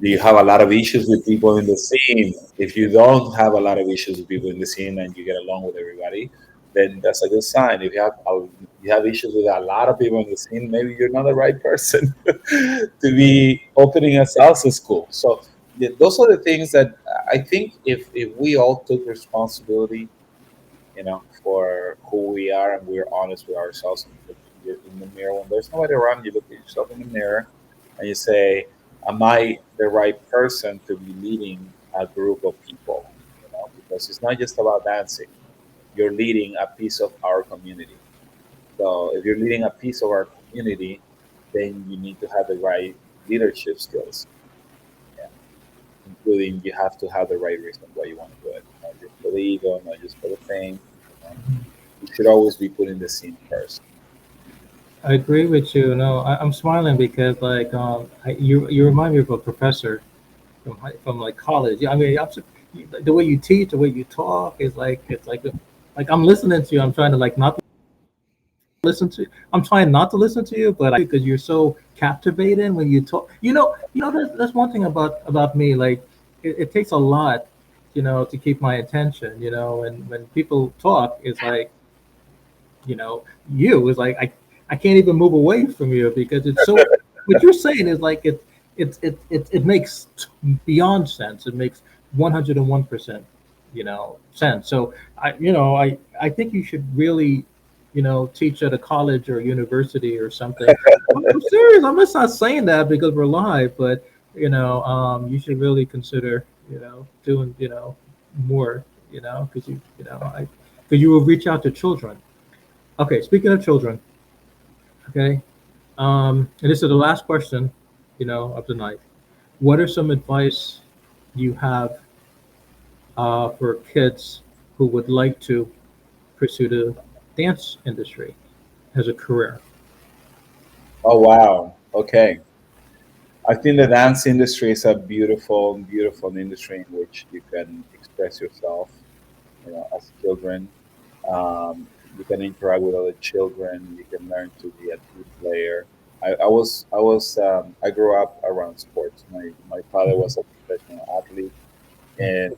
do you have a lot of issues with people in the scene? If you don't have a lot of issues with people in the scene and you get along with everybody, then that's a good sign. If you have issues with a lot of people in the scene, maybe you're not the right person to be opening a salsa school. So those are the things that I think if we all took responsibility, for who we are, and we're honest with ourselves and look in the mirror when there's nobody around, you look at yourself in the mirror and you say, am I the right person to be leading a group of people? Because it's not just about dancing. You're leading a piece of our community. So if you're leading a piece of our community, then you need to have the right leadership skills. Yeah. Including you have to have the right reason why you want to do it. Not just for the ego, not just for the fame. You know. You should always be putting the scene first. I agree with you. No, I'm smiling because you remind me of a professor from like college. Yeah, I mean, the way you teach, the way you talk is like I'm listening to you. I'm trying to like not listen to. I'm trying not to listen to you, but because you're so captivating when you talk. That's one thing about me. Like it takes a lot, to keep my attention. And when people talk, it's like you is like I can't even move away from you because it's so. What you're saying is like it makes beyond sense. It makes 101%, sense. So I think you should really, teach at a college or university or something. I'm serious. I'm just not saying that because we're live, but you should really consider, doing, more, because because you will reach out to children. Okay, speaking of children, okay, and this is the last question, of the night. What are some advice you have for kids who would like to pursue the dance industry as a career? Oh wow. Okay. I think the dance industry is a beautiful, beautiful industry in which you can express yourself, as children. You can interact with other children. You can learn to be a team player. I grew up around sports. My father was a professional athlete, and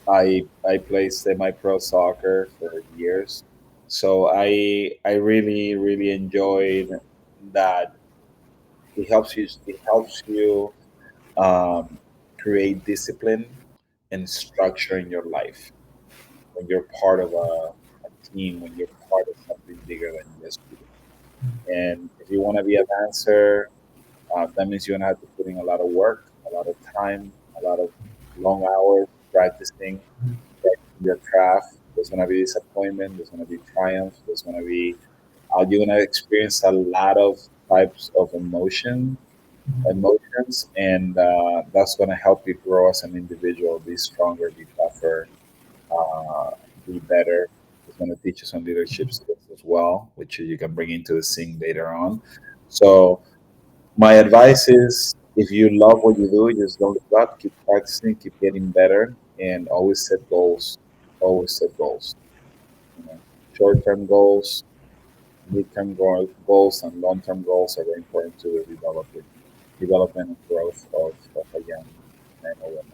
I played semi-pro soccer for years. So I really really enjoyed that. It helps you um, create discipline and structure in your life when you're part of a team, when you're part of something bigger than just you. And if you want to be a dancer, that means you're gonna have to put in a lot of work, a lot of time, a lot of long hours practicing your craft. There's gonna be disappointment. There's gonna be triumph. There's gonna be you're gonna experience a lot of types of emotions, and that's gonna help you grow as an individual, be stronger, be tougher, uh, be better. It's going to teach you some leadership skills as well, which you can bring into the sing later on. So my advice is, if you love what you do, just don't give up. Keep practicing, keep getting better, and always set goals. Always set goals. You know, short-term goals, goals, and long-term goals are very important to the development and growth of a young man or woman.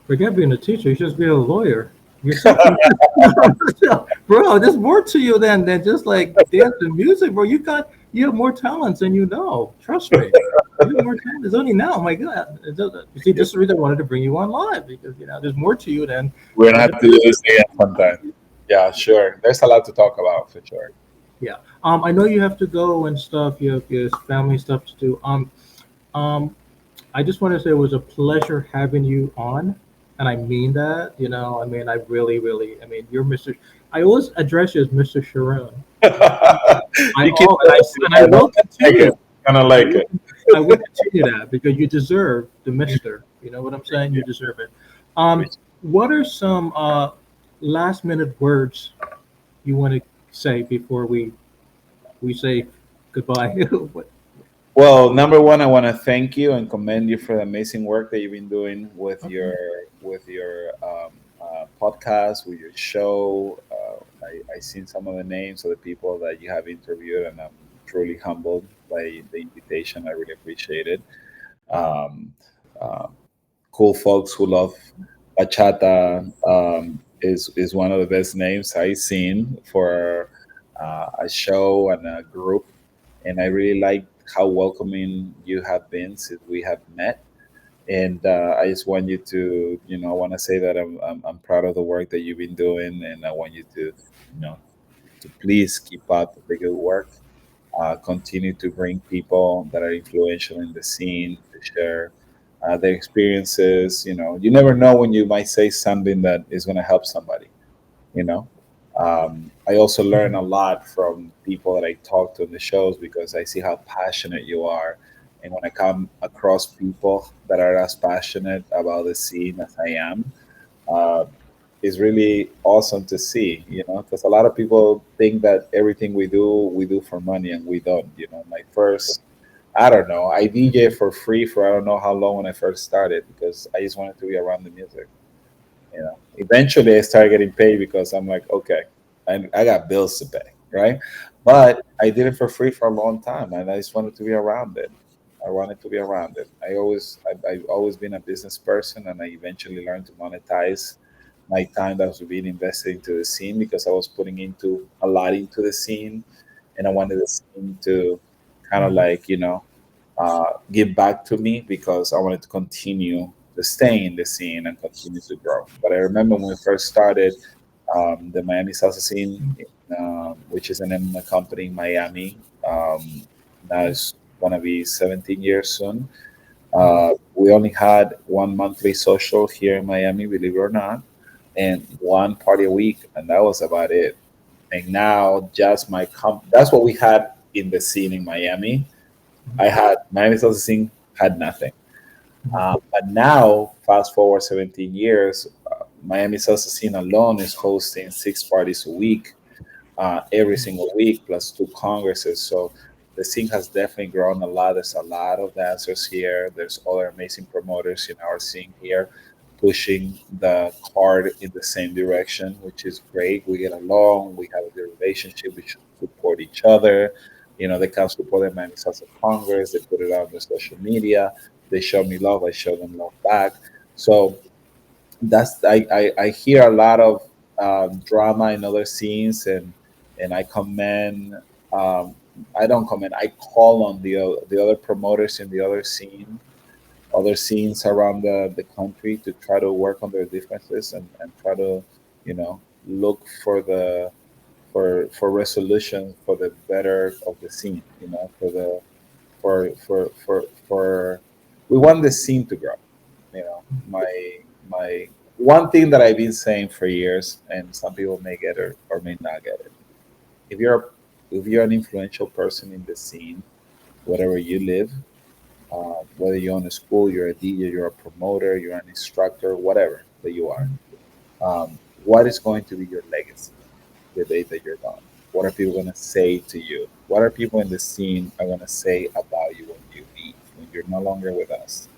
Forget being a teacher. You just be a lawyer. You're so bro. There's more to you than just like dance and music, bro. You have more talents than you know. Trust me. You have more talent. It's only now. Oh my God. You see, this is the reason I wanted to bring you on live because there's more to you than We're gonna than have to do this again sometime. Yeah, sure. There's a lot to talk about for sure. yeah. I know you have to go and stuff. You have your family stuff to do. Um, I just want to say it was a pleasure having you on, and I mean that. I mean, I really, really, I mean, you're Mr. I always address you as Mr. Sharon. I You keep all telling and me, I I will don't like continue. it. Kind of I like will, it. I will continue that because you deserve the Mister. You know what I'm saying? You deserve it. Which- What are some last minute words you want to say before we say goodbye? What- Well, number one, I want to thank you and commend you for the amazing work that you've been doing with your podcast, with your show. I seen some of the names of the people that you have interviewed, and I'm truly humbled by the invitation. I really appreciate it. Um, uh, cool folks who love bachata. is one of the best names I've seen for a show and a group, and I really like how welcoming you have been since we have met. And I just want you to, I want to say that I'm proud of the work that you've been doing, and I want you to, to please keep up the good work. Continue to bring people that are influential in the scene to share their experiences. You never know when you might say something that is going to help somebody. You know, I also learn a lot from people that I talk to in the shows because I see how passionate you are. And when I come across people that are as passionate about the scene as I am, uh, is really awesome to see, because a lot of people think that everything we do for money, and we don't. My first, I don't know, I DJ for free for I don't know how long when I first started because I just wanted to be around the music. Eventually I started getting paid because I'm like, okay, I got bills to pay, right? But I did it for free for a long time, and I just wanted to be around it. I wanted to be around it. I've always been a business person, and I eventually learned to monetize my time that was being invested into the scene because I was putting into a lot into the scene, and I wanted the scene to kind of like, give back to me because I wanted to continue to stay in the scene and continue to grow. But I remember when we first started the Miami salsa scene, which is an MMA company in Miami. Now it's gonna be 17 years soon. We only had one monthly social here in Miami, believe it or not, and one party a week, and that was about it. And now, just that's what we had in the scene in Miami. I had Miami salsa scene had nothing. But now, fast forward 17 years, Miami salsa scene alone is hosting 6 parties a week, every single week, plus 2 congresses. So the scene has definitely grown a lot. There's a lot of dancers here. There's other amazing promoters in our scene here pushing the card in the same direction, which is great. We get along. We have a good relationship. We should support each other. They come support the Miami Salsa Congress. They put it out on the social media. They show me love. I show them love back. So I hear a lot of drama in other scenes, and I commend. Um, I don't comment. I call on the other promoters in the other scenes around the country to try to work on their differences and try to, look for the for resolution for the better of the scene. For the for we want the scene to grow. My one thing that I've been saying for years, and some people may get it or may not get it. If you're an influential person in the scene, wherever you live, whether you own a school, you're a DJ, you're a promoter, you're an instructor, whatever that you are, what is going to be your legacy the day that you're gone? What are people going to say to you? What are people in the scene are going to say about you when you leave, when you're no longer with us?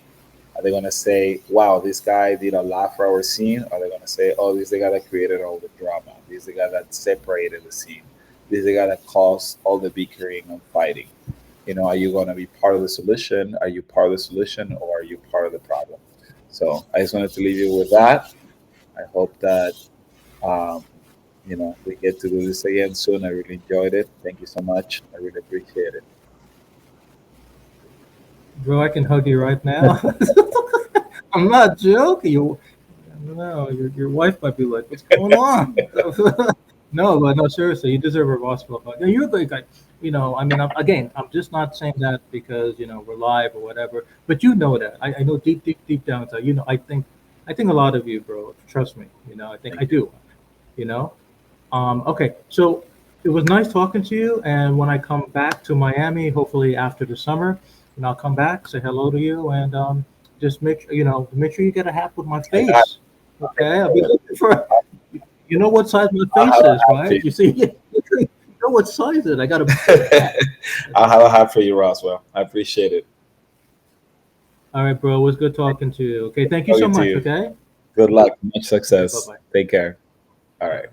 Are they going to say, wow, this guy did a lot for our scene? Or are they going to say, oh, this is the guy that created all the drama? This is the guy that separated the scene? This is the guy that caused all the bickering and fighting? Are you going to be part of the solution? Are you part of the solution, or are you part of the problem? So I just wanted to leave you with that. I hope that um, we get to do this again soon. I really enjoyed it. Thank you so much. I really appreciate it. Bro, I can hug you right now. I'm not joking. No, your wife might be like, "What's going on?" No, but no, seriously, you deserve a Roswell hug. And you're a great guy. I mean, again, I'm just not saying that because we're live or whatever. But you know that. I know deep, deep, deep down inside. I think a lot of you, bro. Trust me. I think Thank I you. do. You know. Okay, so it was nice talking to you. And when I come back to Miami, hopefully after the summer, I'll come back, say hello to you, and just make sure you get a hat with my I got face. Okay, I'll be looking for. You know what size my I'll face have a is, hat for right? you. You see, you know what size it. I got a big hat. I'll have a hat for you, Roswell. I appreciate it. All right, bro. It was good talking to you. Okay, thank you so Talking to much. you. Okay. Good luck. Much Okay. Bye success. bye. Take care. All Bye right. bye.